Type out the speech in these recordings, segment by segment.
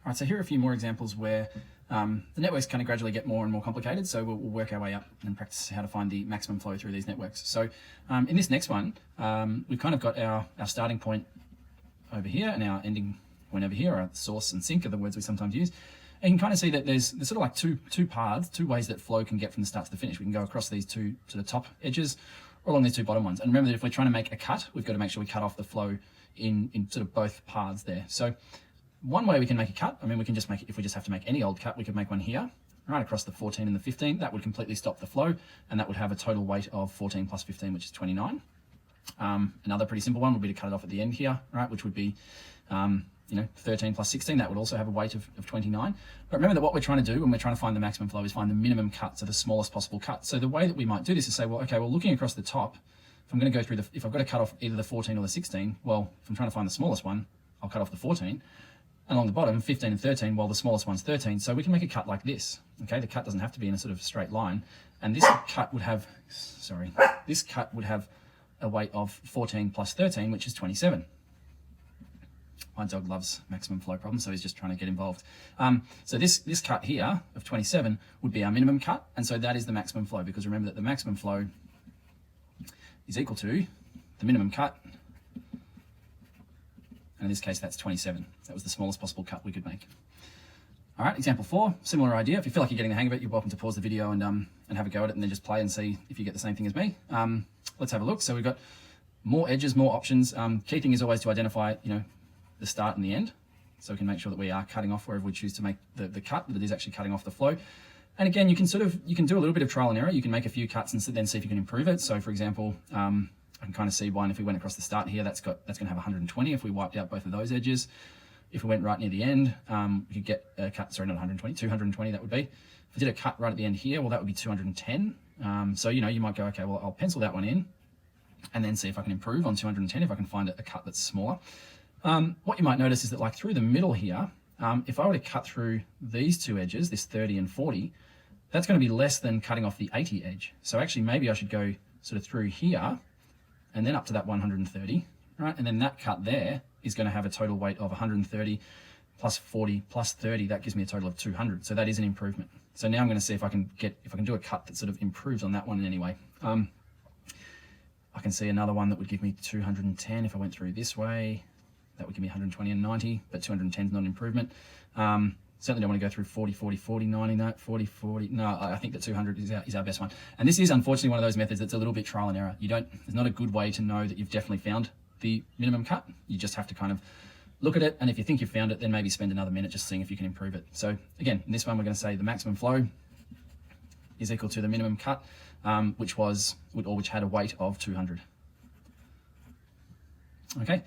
All right, so here are a few more examples where the networks kind of gradually get more and more complicated, so we'll work our way up and practice how to find the maximum flow through these networks. So in this next one, we've kind of got our starting point over here and our ending point over here. Our source and sink are the words we sometimes use. And you can kind of see that there's sort of like two paths, two ways that flow can get from the start to the finish. We can go across these two sort of top edges or along these two bottom ones. And remember that if we're trying to make a cut, we've got to make sure we cut off the flow in sort of both paths there. So one way we can make a cut, I mean, we can just make it, if we just have to make any old cut, we could make one here, right across the 14 and the 15. That would completely stop the flow, and that would have a total weight of 14 plus 15, which is 29. Another pretty simple one would be to cut it off at the end here, right, which would be, 13 plus 16. That would also have a weight of 29. But remember that what we're trying to do when we're trying to find the maximum flow is find the minimum cut, so the smallest possible cut. So the way that we might do this is say, well, okay, well, looking across the top, if I'm going to go through if I've got to cut off either the 14 or the 16, well, if I'm trying to find the smallest one, I'll cut off the 14. Along the bottom, 15 and 13, well, the smallest one's 13. So we can make a cut like this, okay? The cut doesn't have to be in a sort of straight line. And this cut would have, a weight of 14 plus 13, which is 27. My dog loves maximum flow problems, so he's just trying to get involved. So this cut here of 27 would be our minimum cut. And so that is the maximum flow, because remember that the maximum flow is equal to the minimum cut. And in this case, that's 27. That was the smallest possible cut we could make. All right, example 4, similar idea. If you feel like you're getting the hang of it, you're welcome to pause the video and have a go at it and then just play and see if you get the same thing as me. Let's have a look. So we've got more edges, more options. Key thing is always to identify, the start and the end. So we can make sure that we are cutting off wherever we choose to make the cut, that it is actually cutting off the flow. And again, you can do a little bit of trial and error. You can make a few cuts and then see if you can improve it. So for example, I can kind of see one, if we went across the start here, that's going to have 120 if we wiped out both of those edges. If we went right near the end, we could get a cut, sorry, not 120, 220 that would be. If we did a cut right at the end here, well, that would be 210. So, you might go, okay, well, I'll pencil that one in and then see if I can improve on 210, if I can find a cut that's smaller. What you might notice is that like through the middle here, if I were to cut through these two edges, this 30 and 40, that's going to be less than cutting off the 80 edge. So actually, maybe I should go sort of through here and then up to that 130, right? And then that cut there is going to have a total weight of 130 plus 40 plus 30. That gives me a total of 200. So that is an improvement. So now I'm going to see if I can do a cut that sort of improves on that one in any way. I can see another one that would give me 210 if I went through this way. That would give me 120 and 90, but 210 is not an improvement. Certainly don't want to go through 40, 40, 40, 90, no, 40, 40. No, I think that 200 is our best one. And this is unfortunately one of those methods that's a little bit trial and error. There's not a good way to know that you've definitely found the minimum cut. You just have to kind of look at it. And if you think you've found it, then maybe spend another minute just seeing if you can improve it. So again, in this one, we're going to say the maximum flow is equal to the minimum cut, which had a weight of 200. Okay.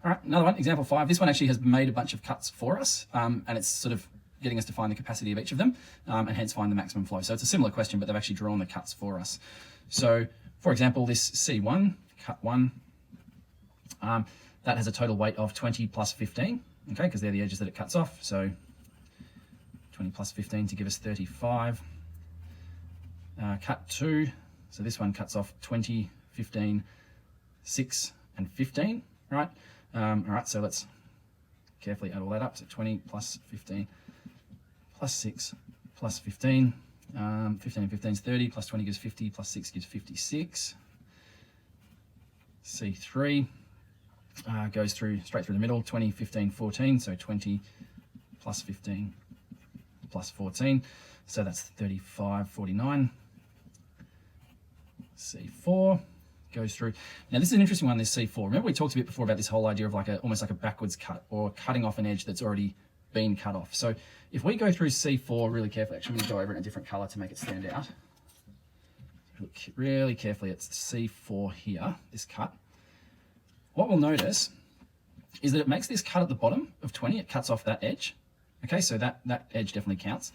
All right, another one, example 5. This one actually has made a bunch of cuts for us, and it's sort of getting us to find the capacity of each of them, and hence find the maximum flow. So it's a similar question, but they've actually drawn the cuts for us. So, for example, this C1, cut 1, that has a total weight of 20 plus 15, okay, because they're the edges that it cuts off. So 20 plus 15 to give us 35. Cut 2, so this one cuts off 20, 15, 6, and 15, right? All right, so let's carefully add all that up. So 20 plus 15 plus 6 plus 15. 15 and 15 is 30, plus 20 gives 50, plus 6 gives 56. C3 goes straight through the middle, 20, 15, 14, so 20 plus 15 plus 14. So that's 35, 49. C4 goes through. Now this is an interesting one, this C4. Remember we talked a bit before about this whole idea of almost like a backwards cut, or cutting off an edge that's already been cut off. So if we go through C4 really carefully, actually I'm going to go over it in a different color to make it stand out. Look really carefully at C4 here, this cut. What we'll notice is that it makes this cut at the bottom of 20, it cuts off that edge. Okay, so that edge definitely counts.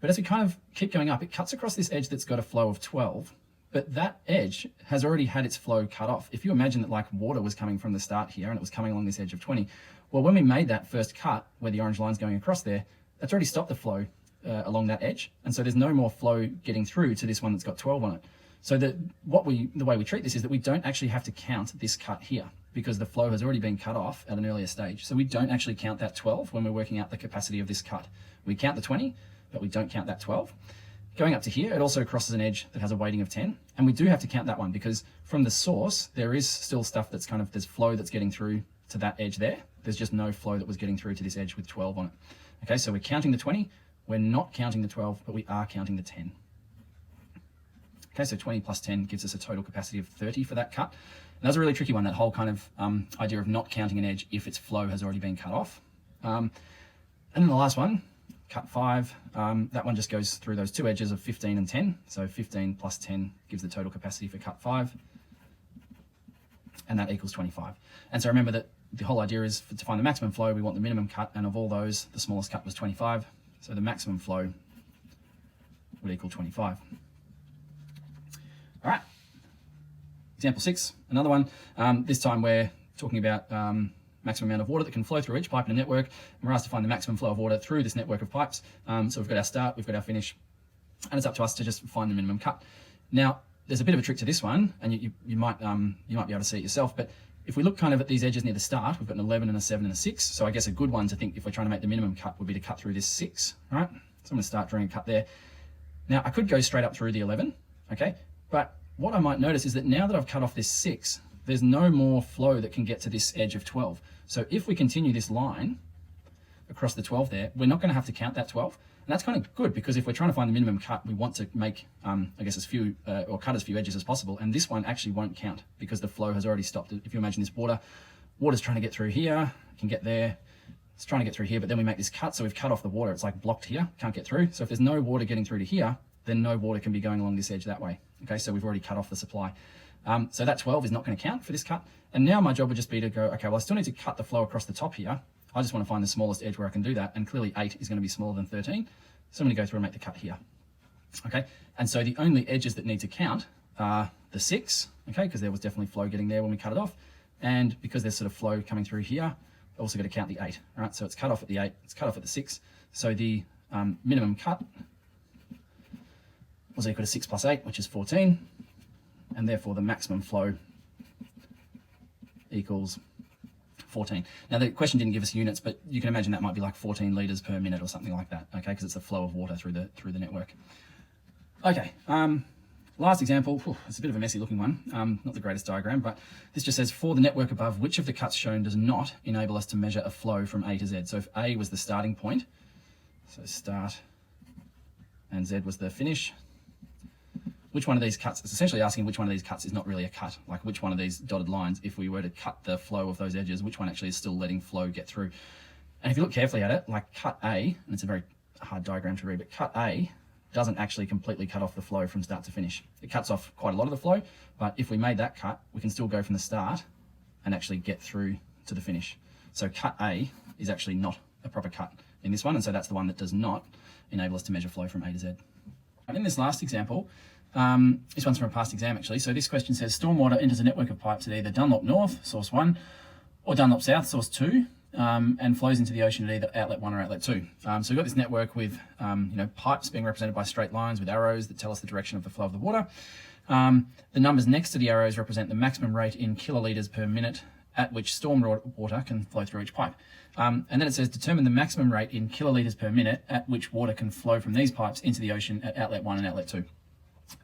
But as we kind of keep going up, it cuts across this edge that's got a flow of 12. But that edge has already had its flow cut off. If you imagine that like water was coming from the start here and it was coming along this edge of 20, well, when we made that first cut where the orange line's going across there, that's already stopped the flow along that edge. And so there's no more flow getting through to this one that's got 12 on it. So the way we treat this is that we don't actually have to count this cut here, because the flow has already been cut off at an earlier stage. So we don't actually count that 12 when we're working out the capacity of this cut. We count the 20, but we don't count that 12. Going up to here, it also crosses an edge that has a weighting of 10. And we do have to count that one because from the source, there is still stuff that's there's flow that's getting through to that edge there. There's just no flow that was getting through to this edge with 12 on it. Okay, so we're counting the 20, we're not counting the 12, but we are counting the 10. Okay, so 20 plus 10 gives us a total capacity of 30 for that cut. And that's a really tricky one, that whole kind of idea of not counting an edge if its flow has already been cut off. And then the last one, cut 5, that one just goes through those two edges of 15 and 10. So 15 plus 10 gives the total capacity for cut 5. And that equals 25. And so remember that the whole idea is to find the maximum flow, we want the minimum cut, and of all those, the smallest cut was 25. So the maximum flow would equal 25. All right. Example 6, another one. This time we're talking about maximum amount of water that can flow through each pipe in a network. And we're asked to find the maximum flow of water through this network of pipes. So we've got our start, we've got our finish, and it's up to us to just find the minimum cut. Now, there's a bit of a trick to this one, and you might be able to see it yourself, but if we look kind of at these edges near the start, we've got an 11 and a 7 and a 6. So I guess a good one to think if we're trying to make the minimum cut would be to cut through this 6, right? So I'm going to start drawing a cut there. Now, I could go straight up through the 11, okay? But what I might notice is that now that I've cut off this 6, there's no more flow that can get to this edge of 12. So if we continue this line across the 12 there, we're not going to have to count that 12. And that's kind of good because if we're trying to find the minimum cut, we want to make, I guess, as few or cut as few edges as possible. And this one actually won't count because the flow has already stopped. If you imagine this water's trying to get through here, can get there. It's trying to get through here, but then we make this cut. So we've cut off the water. It's like blocked here, can't get through. So if there's no water getting through to here, then no water can be going along this edge that way. Okay, so we've already cut off the supply. So that 12 is not going to count for this cut. And now my job would just be to go, okay, well, I still need to cut the flow across the top here. I just want to find the smallest edge where I can do that. And clearly 8 is going to be smaller than 13. So I'm going to go through and make the cut here. Okay, and so the only edges that need to count are the 6, okay, because there was definitely flow getting there when we cut it off. And because there's sort of flow coming through here, also got to count the 8. All right, so it's cut off at the 8, it's cut off at the 6. So the minimum cut was equal to 6 plus 8, which is 14. And therefore the maximum flow equals 14. Now the question didn't give us units, but you can imagine that might be like 14 litres per minute or something like that, okay, because it's the flow of water through the network. Okay, last example, it's a bit of a messy looking one, not the greatest diagram, but this just says for the network above, which of the cuts shown does not enable us to measure a flow from A to Z? So if A was the starting point, so start, and Z was the finish, which one of these cuts, it's essentially asking which one of these cuts is not really a cut, like which one of these dotted lines, if we were to cut the flow of those edges, which one actually is still letting flow get through. And if you look carefully at it, like cut A, and it's a very hard diagram to read, but cut A doesn't actually completely cut off the flow from start to finish. It cuts off quite a lot of the flow, but if we made that cut, we can still go from the start and actually get through to the finish. So cut A is actually not a proper cut in this one, and so that's the one that does not enable us to measure flow from A to Z. And in this last example, this one's from a past exam actually. So this question says stormwater enters a network of pipes at either Dunlop North, source 1, or Dunlop South, source 2, and flows into the ocean at either outlet 1 or outlet 2. So we've got this network with pipes being represented by straight lines with arrows that tell us the direction of the flow of the water. The numbers next to the arrows represent the maximum rate in kilolitres per minute at which storm water can flow through each pipe. And then it says determine the maximum rate in kilolitres per minute at which water can flow from these pipes into the ocean at outlet 1 and outlet 2.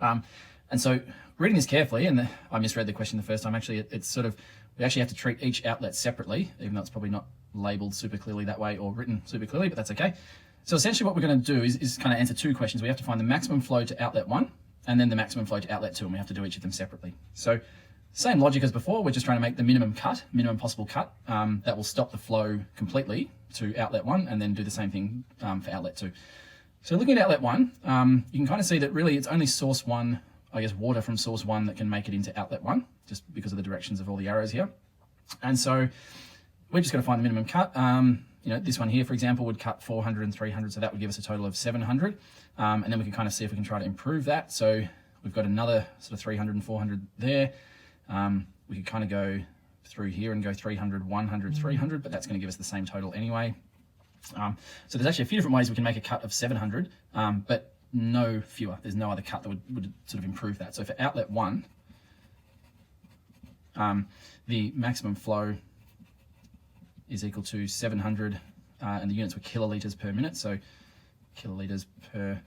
And so reading this carefully, and I misread the question the first time, actually, it's sort of, we actually have to treat each outlet separately, even though it's probably not labeled super clearly that way or written super clearly, but that's okay. So essentially what we're going to do is kind of answer two questions. We have to find the maximum flow to outlet 1 and then the maximum flow to outlet 2, and we have to do each of them separately. So same logic as before, we're just trying to make the minimum possible cut, that will stop the flow completely to outlet 1 and then do the same thing for outlet 2. So looking at outlet 1, you can kind of see that really it's only source 1, I guess water from source 1 that can make it into outlet 1, just because of the directions of all the arrows here. And so we're just going to find the minimum cut. This one here, for example, would cut 400 and 300, so that would give us a total of 700. And then we can kind of see if we can try to improve that. So we've got another sort of 300 and 400 there. We could kind of go through here and go 300, 100, 300, but that's going to give us the same total anyway. So there's actually a few different ways we can make a cut of 700, but no fewer. There's no other cut that would sort of improve that. So for outlet 1, the maximum flow is equal to 700, and the units were kiloliters per minute, so kiloliters per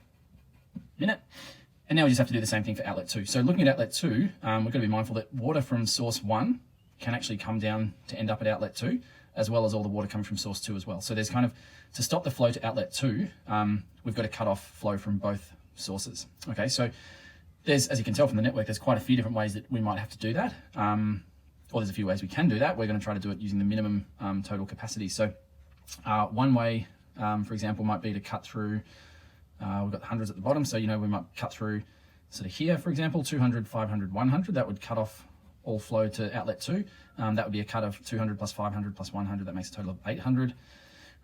minute. And now we just have to do the same thing for outlet 2. So looking at outlet 2, we've got to be mindful that water from source 1 can actually come down to end up at outlet 2, as well as all the water coming from source 2 as well. So there's kind of, to stop the flow to outlet 2, we've got to cut off flow from both sources. Okay, so there's, as you can tell from the network, there's quite a few different ways that we might have to do that. Or there's a few ways we can do that. We're going to try to do it using the minimum total capacity. So one way, for example, might be to cut through, we've got hundreds at the bottom, so we might cut through sort of here, for example, 200, 500, 100. That would cut off all flow to outlet 2. That would be a cut of 200 plus 500 plus 100. That makes a total of 800.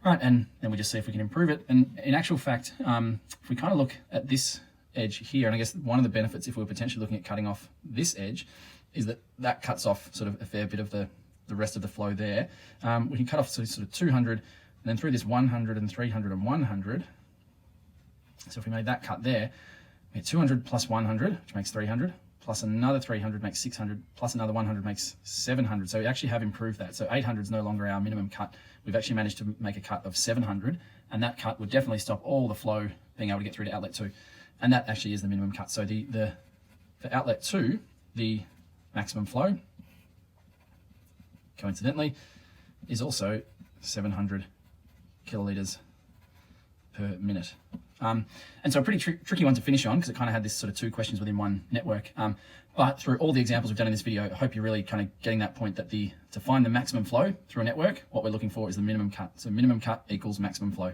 Right, and then we just see if we can improve it. And in actual fact, if we kind of look at this edge here, and I guess one of the benefits if we were potentially looking at cutting off this edge is that that cuts off sort of a fair bit of the rest of the flow there. We can cut off sort of 200, and then through this 100 and 300 and 100. So if we made that cut there, we get 200 plus 100, which makes 300, plus another 300 makes 600, plus another 100 makes 700. So we actually have improved that. So 800 is no longer our minimum cut. We've actually managed to make a cut of 700, and that cut would definitely stop all the flow being able to get through to outlet 2. And that actually is the minimum cut. So for outlet 2, the maximum flow, coincidentally, is also 700 kiloliters per minute. And so a pretty tricky one to finish on, because it kind of had this sort of 2 questions within one network. But through all the examples we've done in this video, I hope you're really kind of getting that point that to find the maximum flow through a network, what we're looking for is the minimum cut. So minimum cut equals maximum flow.